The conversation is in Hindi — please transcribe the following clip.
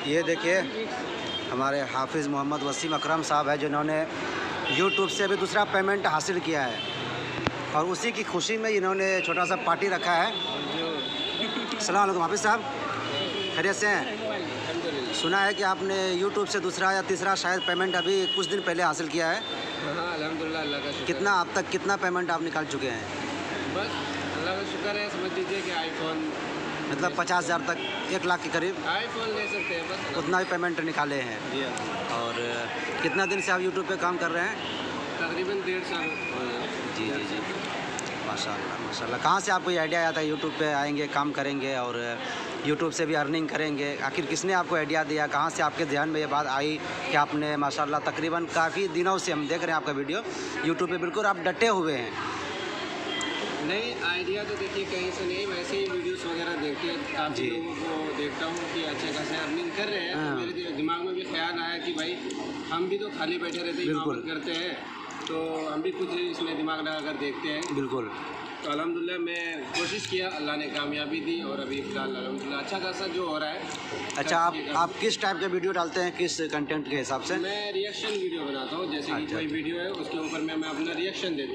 ये देखिए हमारे हाफिज़ मोहम्मद वसीम अकरम साहब है जिन्होंने यूट्यूब से अभी दूसरा पेमेंट हासिल किया है और उसी की खुशी में इन्होंने छोटा सा पार्टी रखा है। अस्सलाम वालेकुम हाफिज़ साहब, खैरियत से हैं? सुना है कि आपने यूट्यूब से दूसरा या तीसरा शायद पेमेंट अभी कुछ दिन पहले हासिल किया है। हाँ अल्हम्दुलिल्लाह, अल्लाह का शुक्र। कितना अब तक कितना पेमेंट आप निकाल चुके हैं? बस अल्लाह का शुक्र है, समझ लीजिए कि आईफोन मतलब 50,000 तक, 1 लाख के करीब आईफोन ले सकते हैं बस। उतना भी पेमेंट निकाले हैं। जी हाँ। और कितना दिन से आप यूट्यूब पे काम कर रहे हैं? तकरीबन 1.5 साल। जी जी जी, माशाल्लाह माशाल्लाह। कहाँ से आपको ये आइडिया आया था यूट्यूब पे आएंगे, काम करेंगे और यूट्यूब से भी अर्निंग करेंगे? आखिर किसने आपको आइडिया दिया, कहाँ से आपके ध्यान में ये बात आई कि आपने माशाल्लाह तकरीबन काफ़ी दिनों से हम देख रहे हैं आपका वीडियो यूट्यूब पे, बिल्कुल आप डटे हुए हैं। नहीं, आइडिया तो देखिए कहीं से नहीं, वैसे ही वीडियोस वगैरह देखते काफ़ी लोगों को देखता हूँ कि अच्छे खासे अर्निंग कर रहे हैं। तो मेरे दिमाग में भी ख्याल आया कि भाई हम भी तो खाली बैठे रहते हैं, काम करते हैं, तो हम भी कुछ इसमें दिमाग लगा कर देखते हैं। बिल्कुल। तो अल्हम्दुलिल्लाह मैं कोशिश किया, अल्लाह ने कामयाबी दी और अभी फ़िलहाल अल्हम्दुलिल्लाह अच्छा खासा जो हो रहा है। अच्छा, आप किस टाइप के वीडियो डालते हैं, किस कंटेंट के हिसाब से? मैं रिएक्शन वीडियो बनाता हूँ, जैसे कि कोई वीडियो है उसके ऊपर मैं अपना रिएक्शन देता हूँ।